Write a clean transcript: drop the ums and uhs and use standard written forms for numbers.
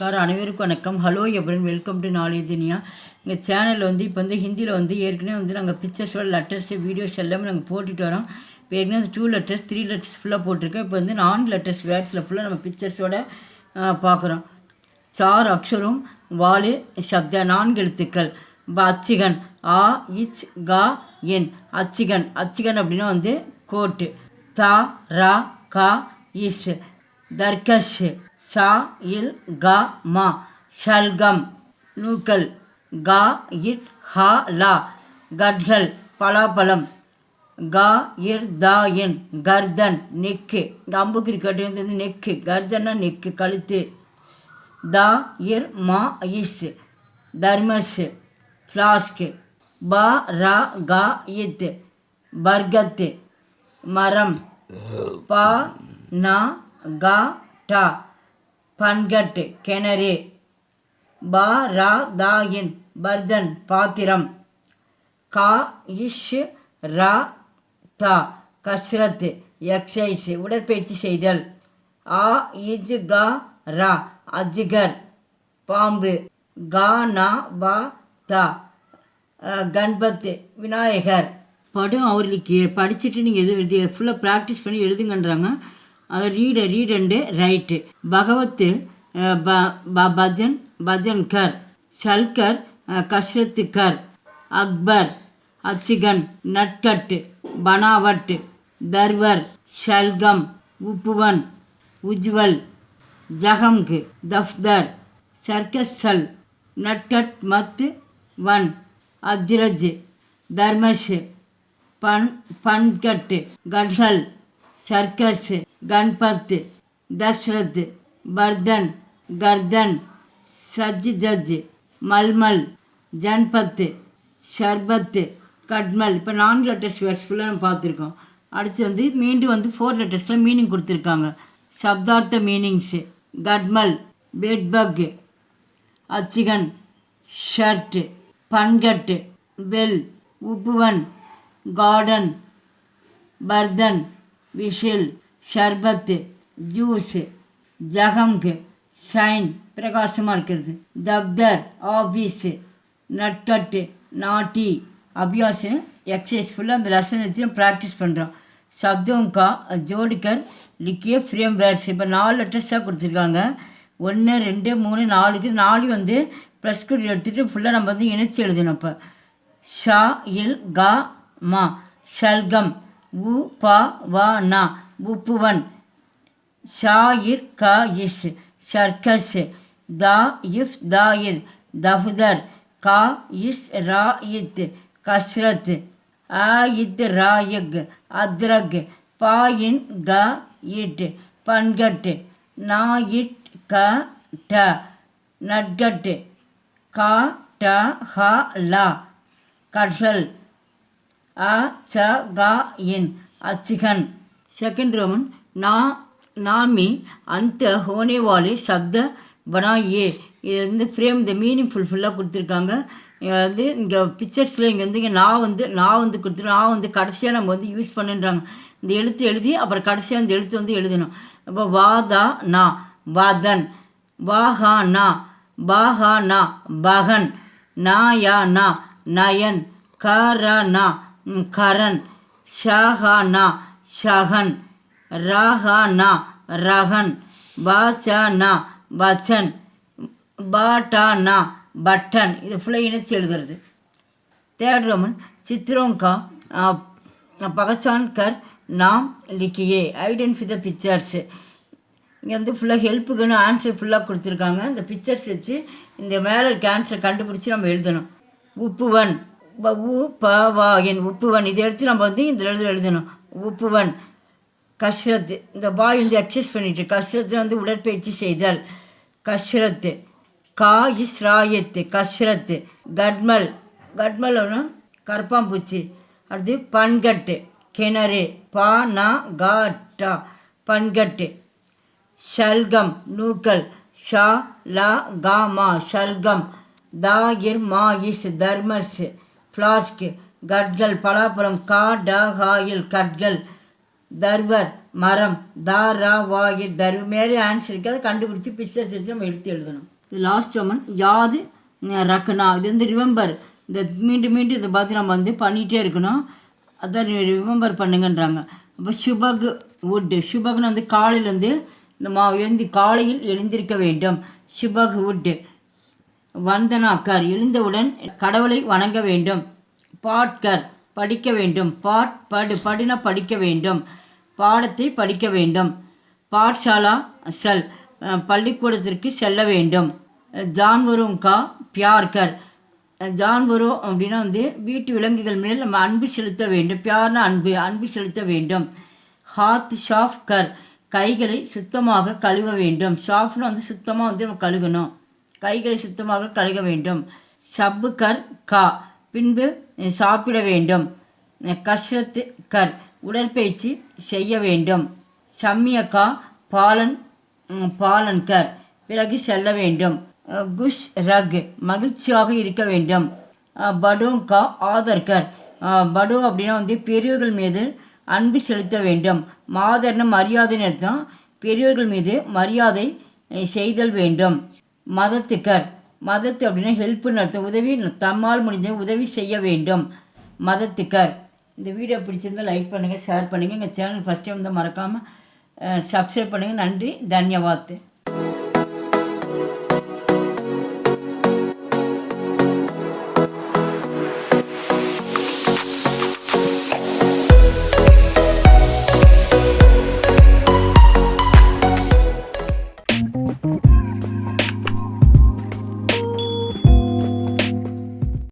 அனைவருக்கும் வணக்கம். Hello everyone, welcome to knowledge Duniya. எங்கள் சேனலில் இப்போ ஹிந்தியில் ஏற்கனவே நாங்கள் பிக்சர்ஸோட லெட்டர்ஸு வீடியோஸ் எல்லாமே நாங்கள் போட்டுட்டு வரோம். இப்போ ஏற்கனவே 2 letters 3 letters ஃபுல்லாக போட்டிருக்கோம். இப்போ 4 letters வேர்ட்ஸில் ஃபுல்லாக நம்ம பிக்சர்ஸோட பார்க்குறோம். 4 அக்ஷரம் வாலு சப்த 4 எழுத்துக்கள். அச்சிகன் ஆ இச் கா என் அச்சிகன். அச்சிகன் அப்படின்னா கோட்டு. தா ரா கா இஸ் தர்கஷ். சா இல் கா மா ஷல்கம் நூக்கல். கா இட் ஹா லா கட்கள் பலாப்பழம். கா இர் தா என் கர்தன் நெக்கு. இந்த அம்புக்கு இருக்கட்டு நெக்கு. கர்தன்னா நெக்கு கழுத்து. தா இர் மா இஸ் தர்மஸ் ஃப்ளாஸ்க். பா ரா கா இத் பர்கத் மரம். பா நா கா டா பன்கட் கிணறு. பா ரா தா என் பர்தன் பாத்திரம். கா இஷ் ரா தா கஸ்ரத் எக்ஸசைஸ் உடற்பயிற்சி செய்தல். ஆ இஜ் கா ரா அஜ்கர் பாம்பு. கா நா பா தா கணபத் விநாயகர். படம் அவர்களுக்கு படிச்சுட்டு நீங்கள் எழுதி ஃபுல்லாக ப்ராக்டிஸ் பண்ணி எழுதுங்கன்றாங்க. அது ரீட் அண்டு ரைட்டு. பகவத்து பஜன் பஜன் கர். சல்கர் கஷ்ரத்து கர். அக்பர் அச்சிகன் நட்கட் பனாவட். தர்வர் ஷல்கம் உப்புவன் உஜ்வல். ஜஹம்க் தஃப்தர் சர்க்கஸ் சல். நட்கட் மத் வன் அஜ்ரஜ் தர்மஷ் பன்கட் கட்கள் சர்க்கஸ் கணபத் தஸ்ரத் பர்தன் கர்தன் சஜ்ஜஜ் மல்மல் ஜன்பத் ஷர்பத் கட்மல். இப்போ 4 letters வேர்ட்ஸ் ஃபுல்லாக நம்ம பார்த்துருக்கோம். அடுத்து மீண்டும் 4 letters மீனிங் கொடுத்துருக்காங்க. சப்தார்த்த மீனிங்ஸு. கட்மல் பெட்பக். அச்சிகன் ஷர்ட். பன்கட் பெல். உப்புவன் கார்டன். பர்தன் விஷில். ஷர்பத் ஜூஸ். ஜஹம்க் ஷைன் பிரகாசமாக இருக்கிறது. தப்தர் ஆஃபீஸு. நட்கட்டு நாட்டி அபியாசு எக்ஸசைஸ் ஃபுல்லாக அந்த லெசன் வச்சு நம்ம ப்ராக்டிஸ் பண்ணுறோம். சப்தம்கா ஜோடிக்கர் லிக்கிய ஃப்ரேம் வேர்ட்ஸ். இப்போ 4 letters கொடுத்துருக்காங்க. 1 2 3 4க்கு 4 ப்ளஸ் குறி எடுத்துகிட்டு ஃபுல்லாக நம்ம இணைச்சி எழுதணும். இப்போ ஷா இல் கா மா ஷல்கம். உ பா வா நா உப்புவன். ஷாயிர் கா இஸ் ஷர்கஸ். தா இஃப் தாயிர் தஃதர். கா இஸ் ரா இத் கஷ்ரத். ஆ இத் ராயக் அத்ரக். பா இன் க இட் பன்கட். நா இட் க ட நட்கட். கா ட ஹ லா கட்கள். அ ச கா இன் அச்சிகன். செகண்ட் ரோமன் நாமி அந்த ஹோனே வாலே சப்த பனாயே. இது ஃப்ரேம் இந்த மீனிங் ஃபுல்லாக கொடுத்துருக்காங்க. இங்கே பிக்சர்ஸில் இங்கே நான் கொடுத்துருவோம். நான் கடைசியாக நம்ம யூஸ் பண்ணுன்றாங்க. இந்த எழுத்து எழுதி அப்புறம் கடைசியாக இந்த எழுத்து எழுதணும். இப்போ வாதா நா வாதன். வாஹா நா பாஹா நா பகன். நாயா நா நயன். கரனா கரண். ஷஹானா ஷஹன். ராஹானா ரஹன். பாச்சானா பச்சன். பாட்டானா பட்டன். இது ஃபுல்லாக இணைச்சி எழுதுறது. தேர்ட் ரோமன் சித்ரோங்கா பகச்சான் கர் நாம் லிக்கியே ஐடென்டிஃபை த பிக்சர்ஸு. இங்கே ஃபுல்லாக ஹெல்ப்புக்குன்னு ஆன்சர் ஃபுல்லாக கொடுத்துருக்காங்க. இந்த பிக்சர்ஸ் வச்சு இந்த மேலே இருக்க ஆன்சர் கண்டுபிடிச்சி நம்ம எழுதணும். உப்புவன் உ ப வா என் உப்புவன். இதை எடுத்து நம்ம இந்த எழுதணும். உப்புவன். கஷ்ரத்து இந்த பாய் எக்ஸசைஸ் பண்ணிட்டு. கஷ்ரத்து உடற்பயிற்சி செய்தல். கஷ்ரத்து. கா இஸ் ராயத்து கஷ்ரத்து. கட்மல். கட்மல் கரப்பாம்பூச்சி. அடுத்து பன்கட்டு கிணறு. பா நா கா டா பன்கட்டு. ஷல்கம் நூக்கல். ஷா லா கா மா ஷல்கம். தாயிர் மா இஸ் தர்மஸ் ஃப்ளாஸ்க். கட்கள் பலாப்பழம். கா ட ஹாயில் கட்கள். தர்வர் மரம், தா ரா வா தரு. மேலே ஆன்சர் இருக்குது, அதை கண்டுபிடிச்சி பிக்சர் வச்சு நம்ம எடுத்து எழுதணும். இது லாஸ்ட் ஒன் யாது ரக்கனா. இது வந்து ரிமெம்பர். இந்த மீண்டும் மீண்டும் இதை பார்த்து நம்ம வந்து பண்ணிகிட்டே இருக்கணும். அதான் ரிமெம்பர் பண்ணுங்கன்றாங்க. அப்போ சுபக் வுட். சுபக்னு வந்து காலையிலேருந்து இந்த காலையில் எழுந்திருக்க வேண்டும். சுபக் வுட். வந்தனாக்கர் எழுந்தவுடன் கடவுளை வணங்க வேண்டும். பாட்கர் படிக்க வேண்டும். படினா படிக்க வேண்டும், பாடத்தை படிக்க வேண்டும். பாட்சாலா செல் பள்ளிக்கூடத்திற்கு செல்ல வேண்டும். ஜான்வரும் கா பியார்கர். ஜான்வரோ அப்படின்னா வந்து வீட்டு விலங்குகள் மேல் நம்ம அன்பு செலுத்த வேண்டும். பியார்னா அன்பு செலுத்த வேண்டும். ஹாத் ஷாஃப் கர் கைகளை சுத்தமாக கழுவ வேண்டும். ஷாஃப்னு வந்து சுத்தமாக வந்து நம்ம கழுகணும், கைகளை சுத்தமாக கழுக வேண்டும். சப்பு கர் கா பின்பு சாப்பிட வேண்டும். கஷ்ரத்து கர் உடற்பயிற்சி செய்ய வேண்டும். சம்யக்கா பாலன் கர் பிறகு செல்ல வேண்டும். குஷ் ரக் மகிழ்ச்சியாக இருக்க வேண்டும். படோங்கா ஆதர்கர். படோ அப்படின்னா வந்து பெரியோர்கள் மீது அன்பு செலுத்த வேண்டும். மாதர்னு மரியாதைன்னு அர்த்தம். பெரியோர்கள் மீது மரியாதை செய்தல் வேண்டும். மதத்துக்கர் மதத்து அப்படின்னா ஹெல்ப்புன்னு அர்த்தம். உதவி, தம்மால் முடிஞ்ச உதவி செய்ய வேண்டும். மதத்துக்கர். இந்த வீடியோ பிடிச்சிருந்தால் லைக் பண்ணுங்கள், ஷேர் பண்ணுங்கள். எங்கள் சேனல் ஃபஸ்ட் டைம் வந்து மறக்காமல் சப்ஸ்கிரைப் பண்ணுங்கள். நன்றி, தன்யவாத்.